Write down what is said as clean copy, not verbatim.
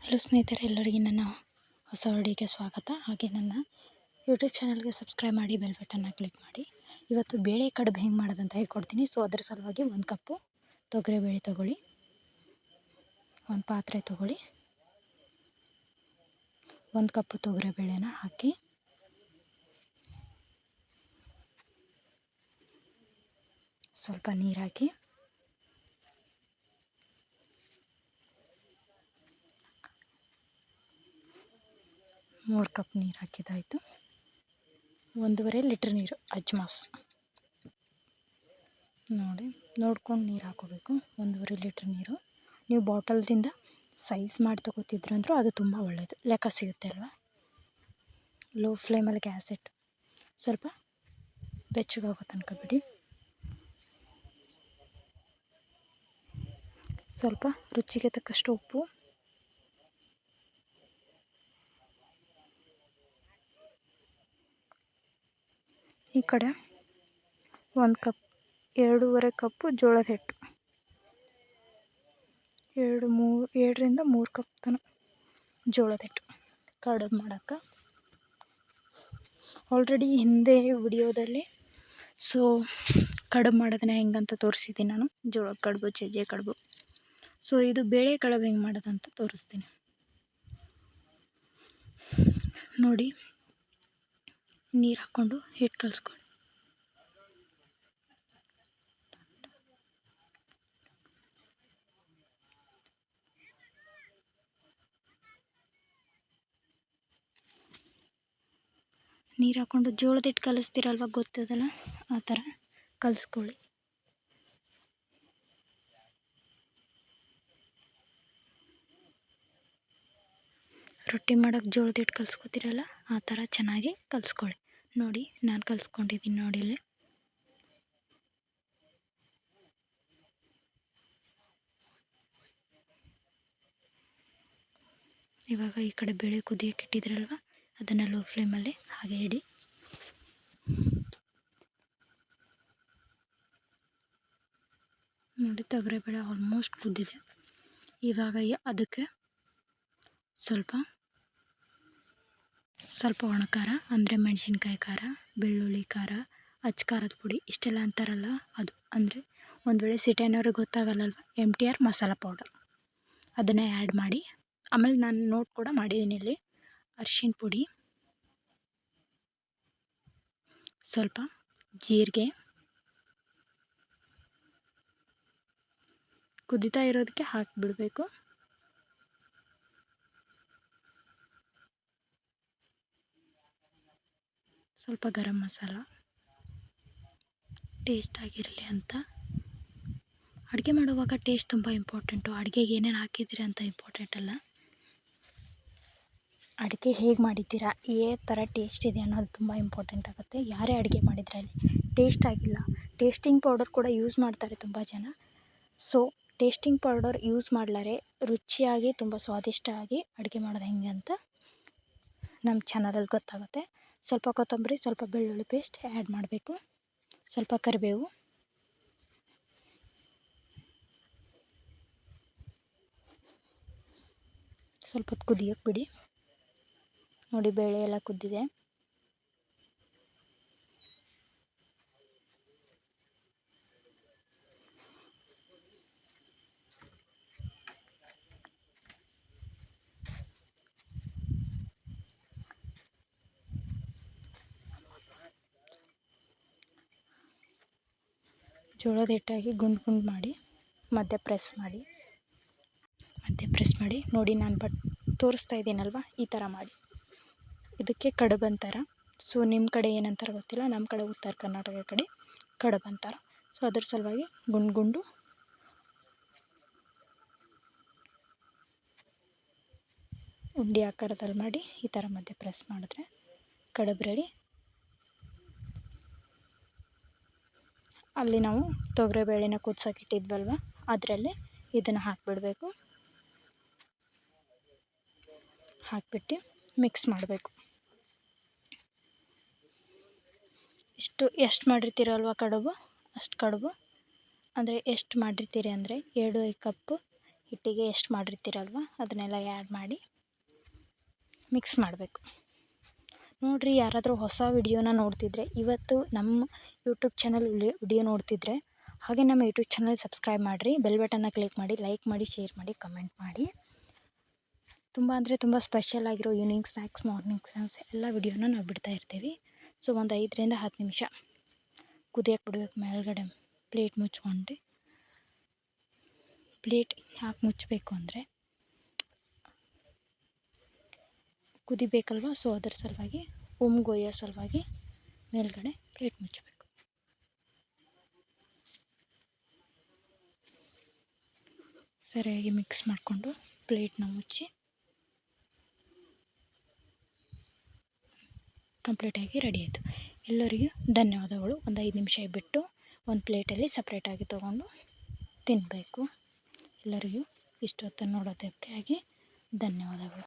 Hello ಸ್ನೇಹಿತರೆ, ಎಲ್ಲರಿಗೆ ನನ್ನ ಹೊಸ ವಿಡಿಯೋಗೆ ಸ್ವಾಗತ. ಹಾಗೆ ನನ್ನ ಯೂಟ್ಯೂಬ್ ಚಾನಲ್ಗೆ ಸಬ್ಸ್ಕ್ರೈಬ್ ಮಾಡಿ, ಬೆಲ್ ಬಟನ್ನ ಕ್ಲಿಕ್ ಮಾಡಿ. ಇವತ್ತು ಬೇಳೆ ಕಡುಬು ಹೆಂಗೆ ಮಾಡೋದಂತ ಹೇಳ್ಕೊಡ್ತೀನಿ. ಸೊ ಅದರ ಸಲುವಾಗಿ 1 ಕಪ್ಪು ತೊಗರಿಬೇಳೆ ತೊಗೊಳ್ಳಿ, ಒಂದು ಪಾತ್ರೆ ತೊಗೊಳ್ಳಿ, 1 ಕಪ್ಪು ತೊಗರಿಬೇಳೆನ ಹಾಕಿ ಸ್ವಲ್ಪ ನೀರು ಹಾಕಿ ಮೂರು ಕಪ್ ನೀರು ಹಾಕಿದ್ದಾಯಿತು. 1.5 ಲೀಟ್ರ್ ನೀರು ಅಜ್ಮಾಸ್ ನೋಡ್ಕೊಂಡು ನೀರು ಹಾಕೋಬೇಕು. 1.5 ಲೀಟ್ರ್ ನೀರು. ನೀವು ಬಾಟಲ್ದಿಂದ ಸೈಜ್ ಮಾಡಿ ತೊಗೋತಿದ್ರಂದ್ರೂ ಅದು ತುಂಬ ಒಳ್ಳೆಯದು, ಲೆಕ್ಕ ಸಿಗುತ್ತೆ ಅಲ್ವಾ. ಲೋ ಫ್ಲೇಮಲ್ಲಿ ಗ್ಯಾಸ್ ಇಟ್ಟು ಸ್ವಲ್ಪ ಬೆಚ್ಚಗಾಗೋ ತನಕ ಬಿಡಿ. ಸ್ವಲ್ಪ ರುಚಿಗೆ ತಕ್ಕಷ್ಟು ಉಪ್ಪು, ಈ ಕಡೆ 2.5 ಕಪ್ಪು ಜೋಳದ ಹಿಟ್ಟು, 2ರಿಂದ 3 ಕಪ್ ತನಕ ಜೋಳದ ಹಿಟ್ಟು. ಕಡುಬು ಮಾಡೋಕ್ಕೆ ಆಲ್ರೆಡಿ ಹಿಂದೆ ವಿಡಿಯೋದಲ್ಲಿ ಕಡುಬು ಮಾಡೋದನ್ನ ಹೆಂಗಂತ ತೋರಿಸಿದ್ದೀನಿ ನಾನು. ಜೋಳದ ಕಡುಬು, ಸಜ್ಜೆ ಕಡುಬು. ಸೊ ಇದು ಬೇಳೆ ಕಡುಬು ಹೆಂಗೆ ಮಾಡೋದಂತ ತೋರಿಸ್ತೀನಿ ನೋಡಿ. ನೀರು ಹಾಕ್ಕೊಂಡು ಹಿಟ್ಟು ಕಲಿಸ್ಕೊಳ್ಳಿ. ನೀರು ಹಾಕ್ಕೊಂಡು ಜೋಳದ ಹಿಟ್ಟು ಕಲಿಸ್ತೀರಲ್ವ, ಗೊತ್ತದಲ್ಲ, ಆ ಥರ ಕಲಿಸ್ಕೊಳ್ಳಿ. ರೊಟ್ಟಿ ಮಾಡೋಕ್ಕೆ ಜೋಳದ ಹಿಟ್ಟು ಕಲಿಸ್ಕೊತೀರಲ್ಲ, ಆ ಥರ ಚೆನ್ನಾಗಿ ಕಲಿಸ್ಕೊಳ್ಳಿ. ನೋಡಿ, ನಾನು ಕಲಿಸ್ಕೊಂಡಿದ್ದೀನಿ ನೋಡಿ ಇಲ್ಲಿ. ಇವಾಗ ಈ ಕಡೆ ಬೇಳೆ ಕುದಿಯೋಕೆ ಇಟ್ಟಿದ್ರಲ್ವ, ಅದನ್ನು ಲೋ ಫ್ಲೇಮಲ್ಲಿ ಹಾಗೆ ಇಡಿ. ನೋಡಿ, ತೊಗರಿಬೇಳೆ ಆಲ್ಮೋಸ್ಟ್ ಕುದ್ದಿದೆ. ಇವಾಗ ಅದಕ್ಕೆ ಸ್ವಲ್ಪ ಒಣಖಾರ, ಅಂದರೆ ಮೆಣಸಿನ್ಕಾಯಿ ಖಾರ, ಬೆಳ್ಳುಳ್ಳಿ ಖಾರ, ಅಚ್ಚ ಖಾರದ ಪುಡಿ, ಇಷ್ಟೆಲ್ಲ ಅಂತಾರಲ್ಲ ಅದು. ಅಂದರೆ ಒಂದು ವೇಳೆ ಸಿಟಿಯವ್ರಿಗೆ ಗೊತ್ತಾಗಲ್ಲಲ್ವ, MTR ಮಸಾಲ ಪೌಡರ್, ಅದನ್ನು ಆ್ಯಡ್ ಮಾಡಿ. ಆಮೇಲೆ ನಾನು ನೋಟ್ ಕೂಡ ಮಾಡಿದ್ದೀನಿ ಇಲ್ಲಿ. ಅರಿಶಿನ ಪುಡಿ, ಸ್ವಲ್ಪ ಜೀರಿಗೆ, ಕುದೀತಾ ಇರೋದಕ್ಕೆ ಹಾಕಿಬಿಡಬೇಕು. ಸ್ವಲ್ಪ ಗರಂ ಮಸಾಲ ಟೇಸ್ಟ್ ಆಗಿರಲಿ ಅಂತ. ಅಡುಗೆ ಮಾಡುವಾಗ ಟೇಸ್ಟ್ ತುಂಬ ಇಂಪಾರ್ಟೆಂಟು. ಅಡುಗೆಗೆ ಏನೇನು ಹಾಕಿದ್ದೀರಿ ಅಂತ ಇಂಪಾರ್ಟೆಂಟ್ ಅಲ್ಲ, ಅಡುಗೆ ಹೇಗೆ ಮಾಡಿದ್ದೀರಾ, ಥರ ಟೇಸ್ಟ್ ಇದೆ ಅನ್ನೋದು ತುಂಬ ಇಂಪಾರ್ಟೆಂಟ್ ಆಗುತ್ತೆ. ಯಾರೇ ಅಡುಗೆ ಮಾಡಿದ್ರಲ್ಲಿ ಟೇಸ್ಟ್ ಆಗಿಲ್ಲ, ಟೇಸ್ಟಿಂಗ್ ಪೌಡರ್ ಕೂಡ ಯೂಸ್ ಮಾಡ್ತಾರೆ ತುಂಬ ಜನ. ಸೊ ಟೇಸ್ಟಿಂಗ್ ಪೌಡರ್ ಯೂಸ್ ಮಾಡಲಾರೆ ರುಚಿಯಾಗಿ, ತುಂಬ ಸ್ವಾದಿಷ್ಟವಾಗಿ ಅಡುಗೆ ಮಾಡೋದು ಹೆಂಗೆ ಅಂತ ನಮ್ಮ ಚಾನಲಲ್ಲಿ ಗೊತ್ತಾಗುತ್ತೆ. ಸ್ವಲ್ಪ ಕೊತ್ತಂಬರಿ, ಸ್ವಲ್ಪ ಬೆಳ್ಳುಳ್ಳಿ ಪೇಸ್ಟ್ ಆ್ಯಡ್ ಮಾಡಬೇಕು, ಸ್ವಲ್ಪ ಕರಿಬೇವು, ಸ್ವಲ್ಪ ಹೊತ್ತು ಕುದಿಯೋಕ್ಕೆ ಬಿಡಿ. ನೋಡಿ, ಬೇಳೆ ಎಲ್ಲ ಕುದ್ದಿದೆ. ಜೋಳದ ಹಿಟ್ಟಾಗಿ ಗುಂಡು ಮಾಡಿ ಮಧ್ಯೆ ಪ್ರೆಸ್ ಮಾಡಿ ನೋಡಿ. ನಾನು ತೋರಿಸ್ತಾ ಇದ್ದೀನಲ್ವ, ಈ ಥರ ಮಾಡಿ. ಇದಕ್ಕೆ ಕಡುಬು ಅಂತಾರೆ. ಸೊ ನಿಮ್ಮ ಕಡೆ ಏನಂತಾರೆ ಗೊತ್ತಿಲ್ಲ, ನಮ್ಮ ಕಡೆ ಉತ್ತರ ಕರ್ನಾಟಕ ಕಡೆ ಕಡುಬು ಅಂತಾರೆ. ಸೊ ಅದ್ರ ಸಲುವಾಗಿ ಗುಂಡು ಉಂಡೆ ಆಕಾರದಲ್ಲಿ ಮಾಡಿ ಈ ಥರ ಮಧ್ಯೆ ಪ್ರೆಸ್ ಮಾಡಿದ್ರೆ ಕಡುಬು ರೆಡಿ. ಅಲ್ಲಿ ನಾವು ತೊಗರಿಬೇಳೆನ ಕುದ್ಸೋಕೆ ಇಟ್ಟಿದ್ವಲ್ವ, ಅದರಲ್ಲಿ ಇದನ್ನು ಹಾಕಿಬಿಡಬೇಕು. ಹಾಕಿಬಿಟ್ಟು ಮಿಕ್ಸ್ ಮಾಡಬೇಕು. ಎಷ್ಟು ಮಾಡಿರ್ತೀರಲ್ವ ಕಡುಬು, ಅಷ್ಟು ಕಡುಬು ಅಂದರೆ ಎಷ್ಟು ಮಾಡಿರ್ತೀರಿ ಅಂದರೆ 2 ಕಪ್ಪು ಹಿಟ್ಟಿಗೆ ಎಷ್ಟು ಮಾಡಿರ್ತೀರಲ್ವ ಅದನ್ನೆಲ್ಲ ಆ್ಯಡ್ ಮಾಡಿ ಮಿಕ್ಸ್ ಮಾಡಬೇಕು. ನೋಡಿರಿ, ಯಾರಾದರೂ ಹೊಸ ವಿಡಿಯೋನ ನೋಡ್ತಿದ್ರೆ, ಇವತ್ತು ನಮ್ಮ ಯೂಟ್ಯೂಬ್ ಚಾನಲ್ ವಿಡಿಯೋ ನೋಡ್ತಿದ್ರೆ ಹಾಗೆ ನಮ್ಮ ಯೂಟ್ಯೂಬ್ ಚಾನಲ್ ಸಬ್ಸ್ಕ್ರೈಬ್ ಮಾಡಿರಿ, ಬೆಲ್ ಬಟನ್ನ ಕ್ಲಿಕ್ ಮಾಡಿ, ಲೈಕ್ ಮಾಡಿ, ಶೇರ್ ಮಾಡಿ, ಕಮೆಂಟ್ ಮಾಡಿ. ತುಂಬ ಅಂದರೆ ತುಂಬ ಸ್ಪೆಷಲ್ ಆಗಿರೋ ಈವ್ನಿಂಗ್ ಸ್ನ್ಯಾಕ್ಸ್, ಮಾರ್ನಿಂಗ್ ಸ್ನ್ಯಾಕ್ಸ್ ಎಲ್ಲ ವಿಡಿಯೋನ ನಾವು ಬಿಡ್ತಾ ಇರ್ತೀವಿ. ಸೊ ಒಂದು 5ರಿಂದ 10 ನಿಮಿಷ ಕುದಿಯಕ್ಕೆ ಬಿಡಬೇಕು. ಮೇಲ್ಗಡೆ ಪ್ಲೇಟ್ ಮುಚ್ಕೊಂಡು, ಪ್ಲೇಟ್ ಯಾಕೆ ಮುಚ್ಚಬೇಕು ಅಂದರೆ ಕುದಿಬೇಕಲ್ವ, ಸೊ ಅದರ ಸಲುವಾಗಿ ಉಮ್ಗೊಯ್ಯೋ ಸಲುವಾಗಿ ಮೇಲ್ಗಡೆ ಪ್ಲೇಟ್ ಮುಚ್ಚಬೇಕು. ಸರಿಯಾಗಿ ಮಿಕ್ಸ್ ಮಾಡಿಕೊಂಡು ಪ್ಲೇಟ್ನ ಮುಚ್ಚಿ ಕಂಪ್ಲೀಟಾಗಿ ರೆಡಿ ಆಯಿತು. ಎಲ್ಲರಿಗೂ ಧನ್ಯವಾದಗಳು. ಒಂದು 5 ನಿಮಿಷ ಬಿಟ್ಟು ಒಂದು ಪ್ಲೇಟಲ್ಲಿ ಸಪ್ರೇಟಾಗಿ ತೊಗೊಂಡು ತಿನ್ನಬೇಕು. ಎಲ್ಲರಿಗೂ ಇಷ್ಟೊತ್ತು ನೋಡೋದಕ್ಕಾಗಿ ಧನ್ಯವಾದಗಳು.